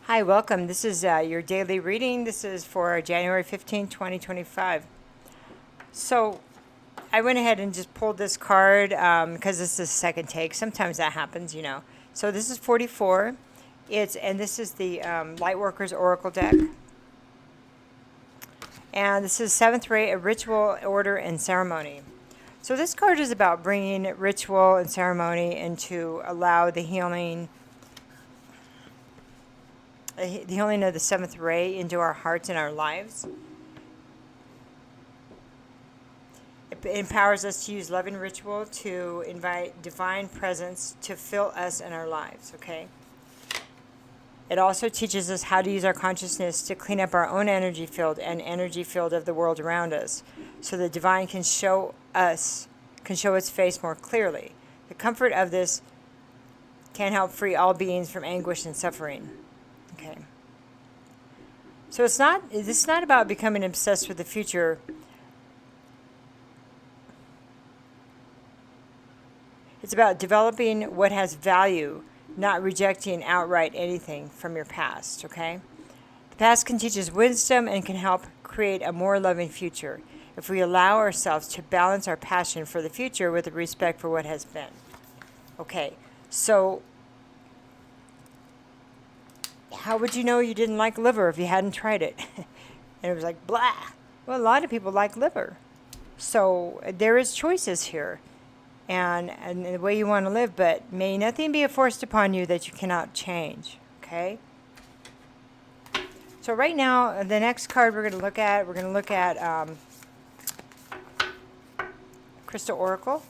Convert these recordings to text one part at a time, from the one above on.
Hi, welcome. This is your daily reading. This is for January 15th, 2025. So I went ahead and just pulled this card because this is the second take. Sometimes that happens. So this is 44. And this is the Lightworkers Oracle deck. And this is seventh ray, a ritual, order, and ceremony. So this card is about bringing ritual and ceremony into allow the healing of the seventh ray into our hearts and our lives. It empowers us to use loving ritual to invite divine presence to fill us and our lives, okay? It also teaches us how to use our consciousness to clean up our own energy field and energy field of the world around us so the divine can show its face more clearly. The comfort of this can help free all beings from anguish and suffering. Okay. So this is not about becoming obsessed with the future. It's about developing what has value, not rejecting outright anything from your past, okay? The past can teach us wisdom and can help create a more loving future if we allow ourselves to balance our passion for the future with a respect for what has been. Okay, so how would you know you didn't like liver if you hadn't tried it? And it was like, blah. Well, a lot of people like liver. So there is choices here and the way you want to live, but may nothing be forced upon you that you cannot change, okay? So right now, the next card we're going to look at Crystal Oracle.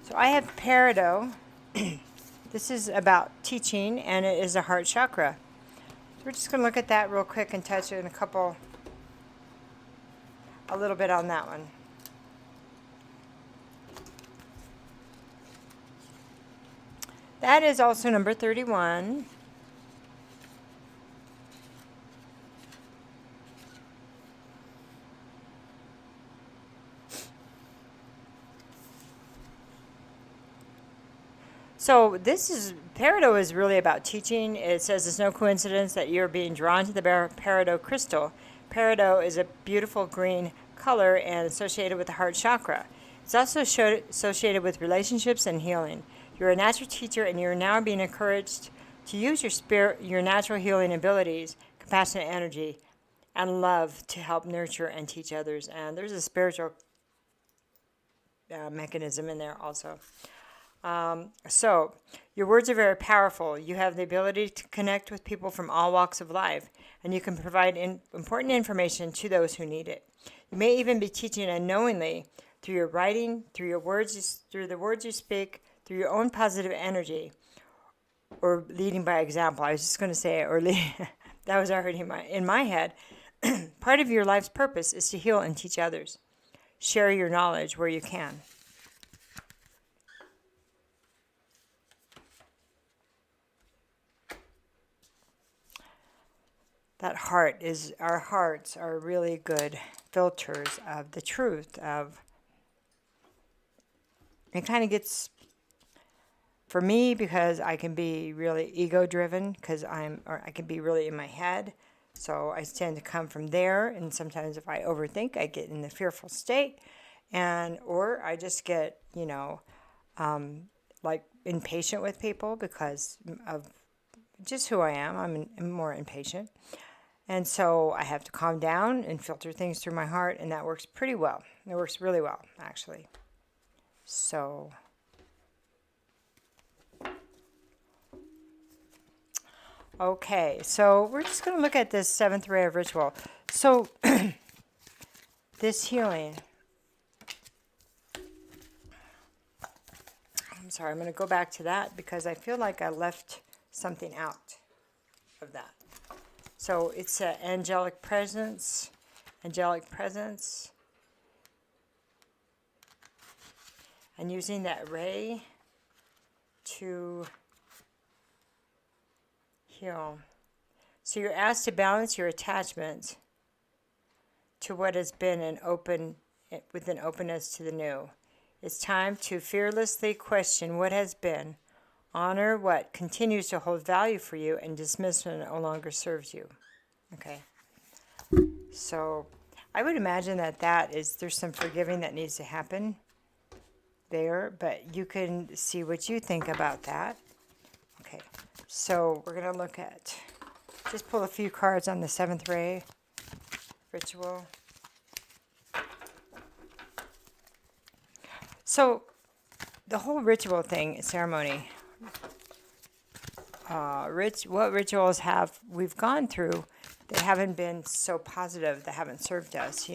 So I have Peridot. This is about teaching, and it is a heart chakra. So we're just going to look at that real quick and touch it a little bit on that one. That is also number 31. So Peridot is really about teaching. It says it's no coincidence that you're being drawn to the Peridot crystal. Peridot is a beautiful green color and associated with the heart chakra. It's also associated with relationships and healing. You're a natural teacher, and you're now being encouraged to use your natural healing abilities, compassionate energy, and love to help nurture and teach others. And there's a spiritual mechanism in there also. So, your words are very powerful. You have the ability to connect with people from all walks of life, and you can provide important information to those who need it. You may even be teaching unknowingly through your writing, through the words you speak, through your own positive energy, or leading by example. I was just going to say, that was already in my head. Part of your life's purpose is to heal and teach others. Share your knowledge where you can. Our hearts are really good filters of the truth of. It kind of gets, for me, because I can be really ego driven or I can be really in my head. So I tend to come from there, and sometimes if I overthink, I get in the fearful state, or I just get, like impatient with people because of just who I am. I'm more impatient. And so I have to calm down and filter things through my heart, and that works pretty well. It works really well, actually. So, okay, so we're just going to look at this seventh ray of ritual. So, this healing. I'm sorry, I'm going to go back to that because I feel like I left something out of that. So it's angelic presence, and using that ray to heal. So you're asked to balance your attachment to what has been with an openness to the new. It's time to fearlessly question what has been Honor what continues to hold value for you and dismiss what no longer serves you. Okay. So I would imagine there's some forgiving that needs to happen there, but you can see what you think about that. Okay. So we're going to look at, just pull a few cards on the 7th ray ritual. So the whole ritual thing, ceremony, what rituals have we've gone through that haven't been so positive, that haven't served us,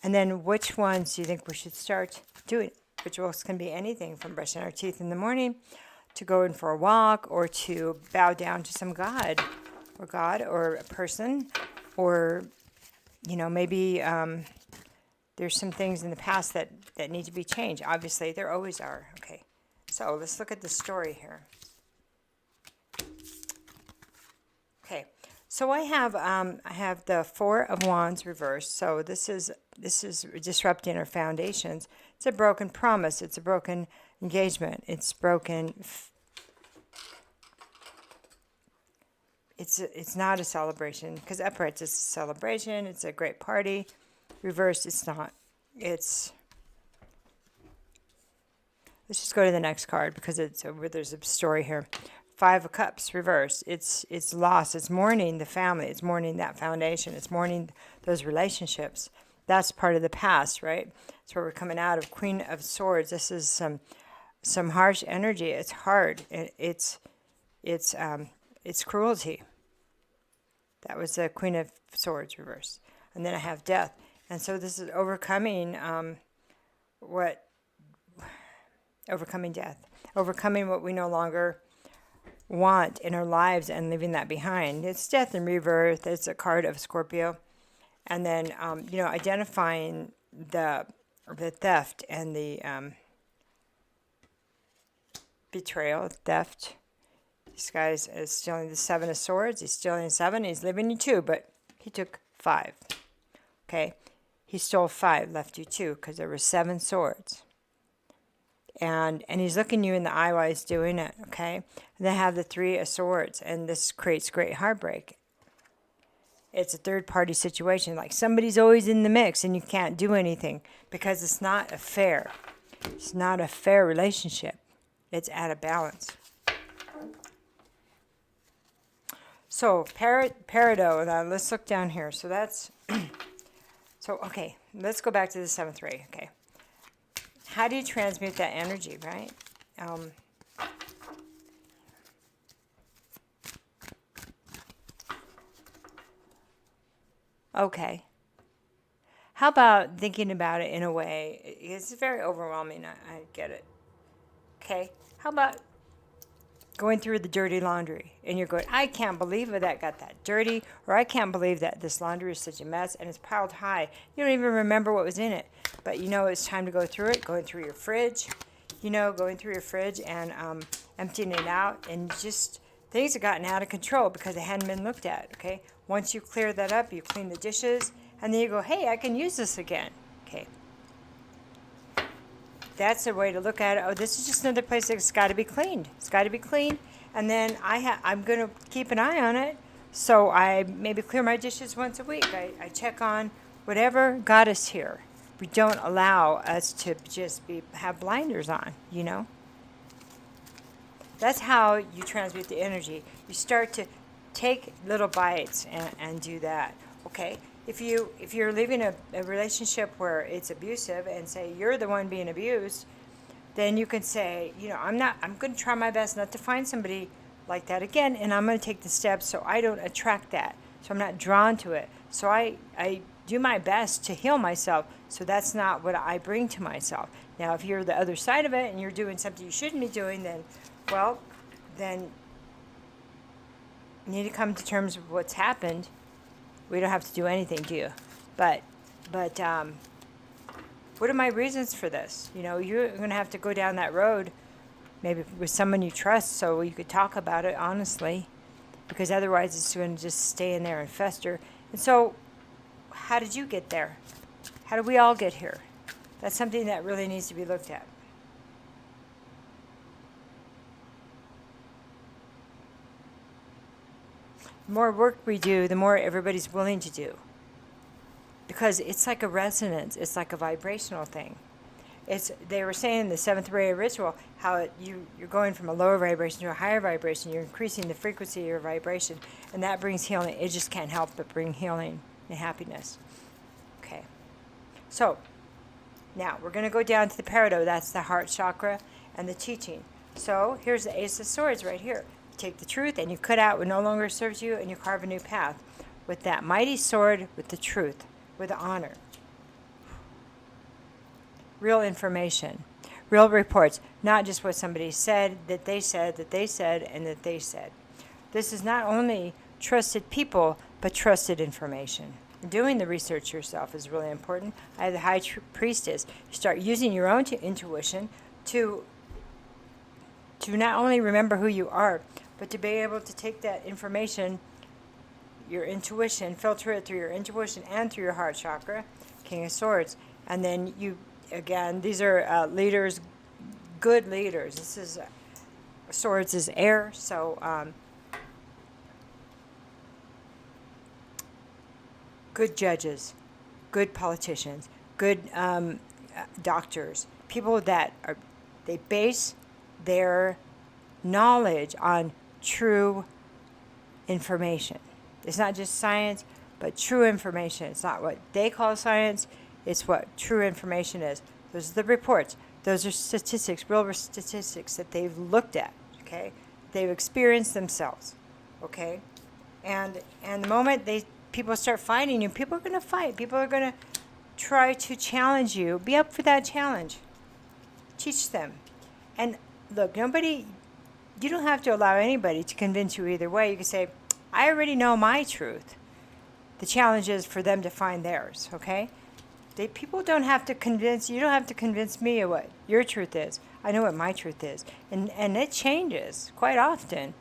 and then which ones do you think we should start doing? Rituals can be anything from brushing our teeth in the morning to going for a walk, or to bow down to some god or a person, or maybe there's some things in the past that need to be changed. Obviously there always are. Okay, so let's look at the story here. Okay, so I have the 4 of Wands reversed. So this is disrupting our foundations. It's a broken promise. It's a broken engagement. It's broken. It's not a celebration, because upright is a celebration. It's a great party. Reversed, it's not. Let's just go to the next card, because there's a story here. 5 of Cups reversed. It's loss. It's mourning the family. It's mourning that foundation. It's mourning those relationships. That's part of the past, right? That's where we're coming out of. Queen of Swords. This is some harsh energy. It's hard. It's cruelty. That was the Queen of Swords reversed. And then I have Death. And so this is overcoming overcoming death. Overcoming what we no longer want in our lives and leaving that behind. It's Death and Rebirth. It's a card of Scorpio. And then, identifying the theft and the betrayal, theft. This guy is stealing the 7 of Swords. He's stealing 7. He's leaving you 2, but he took 5. Okay? He stole 5, left you 2, because there were 7 swords. And he's looking you in the eye while he's doing it, okay? And they have the 3 of Swords, and this creates great heartbreak. It's a third-party situation. Like somebody's always in the mix, and you can't do anything, because it's not a fair. It's not a fair relationship. It's out of balance. So, Peridot, now let's look down here. So that's... So, okay, let's go back to the 7th ray, okay? How do you transmute that energy, right? Okay. How about thinking about it in a way? It's very overwhelming, I get it. Okay, how about going through the dirty laundry, and you're going, I can't believe that got that dirty, or I can't believe that this laundry is such a mess and it's piled high. You don't even remember what was in it, but it's time to go through it. Going through your fridge, going through your fridge and emptying it out, and just things have gotten out of control because they hadn't been looked at. Okay, once you clear that up, you clean the dishes, and then you go, hey, I can use this again. Okay. That's a way to look at it. Oh, this is just another place that's got to be cleaned. It's got to be cleaned. And then I'm going to keep an eye on it. So I maybe clear my dishes once a week. I check on whatever got us here. We don't allow us to just have blinders on, That's how you transmute the energy. You start to take little bites and do that. Okay? If you're leaving a relationship where it's abusive, and say you're the one being abused, then you can say, I'm going to try my best not to find somebody like that again, and I'm going to take the steps so I don't attract that, so I'm not drawn to it. So I do my best to heal myself, so that's not what I bring to myself. Now, if you're the other side of it and you're doing something you shouldn't be doing, then you need to come to terms with what's happened. We don't have to do anything, do you? But what are my reasons for this? You're going to have to go down that road, maybe with someone you trust, so you could talk about it honestly, because otherwise it's going to just stay in there and fester. And so, how did you get there? How did we all get here? That's something that really needs to be looked at. The more work we do, the more everybody's willing to do. Because it's like a resonance. It's like a vibrational thing. They were saying in the seventh ray ritual how you're going from a lower vibration to a higher vibration. You're increasing the frequency of your vibration, and that brings healing. It just can't help but bring healing and happiness. Okay. So now we're going to go down to the peridot. That's the heart chakra and the teaching. So here's the Ace of Swords right here. You take the truth and you cut out what no longer serves you, and you carve a new path with that mighty sword, with the truth, with honor. Real information, real reports, not just what somebody said, that they said, that they said, and that they said. This is not only trusted people, but trusted information. Doing the research yourself is really important. I have the High Priestess. You start using your own intuition to not only remember who you are, but to be able to take that information, your intuition, filter it through your intuition and through your heart chakra, King of Swords, and then you. Again, these are leaders, good leaders. This is Swords is air, so good judges, good politicians, good doctors, people that they base their knowledge on true information. It's not just science, but true information. It's not what they call science. It's what true information is. Those are the reports. Those are statistics, real statistics that they've looked at, okay? They've experienced themselves, okay? And the moment people start fighting you, people are going to fight. People are going to try to challenge you. Be up for that challenge. Teach them. And look, you don't have to allow anybody to convince you either way. You can say, I already know my truth. The challenge is for them to find theirs, okay? People don't have to convince, you don't have to convince me of what your truth is. I know what my truth is. And it changes quite often.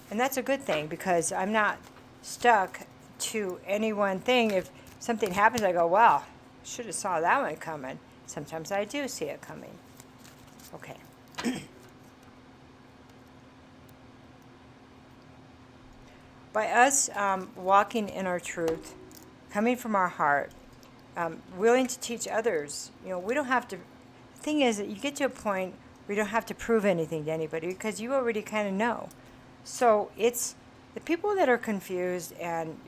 And that's a good thing, because I'm not stuck to any one thing. If something happens, I go, wow, should have saw that one coming. Sometimes I do see it coming. Okay. By us walking in our truth, coming from our heart, willing to teach others. We don't have to. The thing is that you get to a point where you don't have to prove anything to anybody, because you already kind of know. So it's the people that are confused and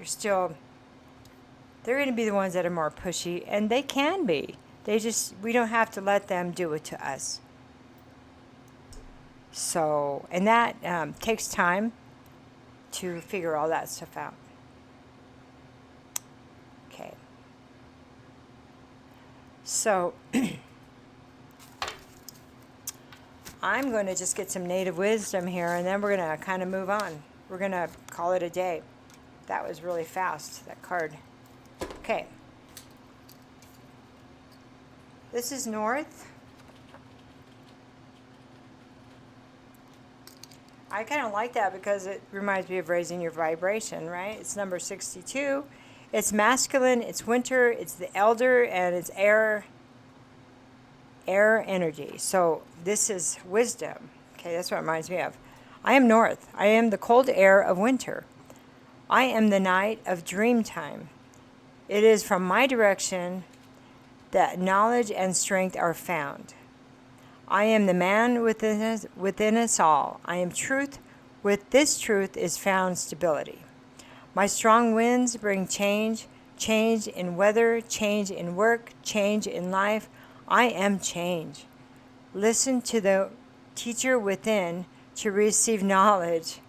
they're going to be the ones that are more pushy, and they can be. We don't have to let them do it to us. So, and that takes time to figure all that stuff out. Okay. So, I'm going to just get some native wisdom here, and then we're going to kind of move on. We're going to call it a day. That was really fast, that card. Okay. This is North. I kind of like that because it reminds me of raising your vibration, right? It's number 62. It's masculine, it's winter, it's the elder, and it's air energy. So this is wisdom. Okay, that's what it reminds me of. I am North. I am the cold air of winter. I am the night of dream time. It is from my direction that knowledge and strength are found. I am the man within us all. I am truth. With this truth is found stability. My strong winds bring change in weather, change in work, change in life. I am change. Listen to the teacher within to receive knowledge.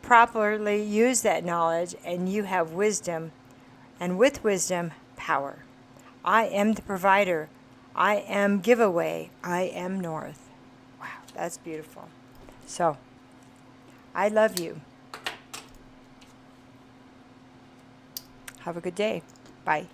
Properly use that knowledge, and you have wisdom, and with wisdom, power. I am the provider. I am giveaway. I am North. Wow, that's beautiful. So, I love you. Have a good day. Bye.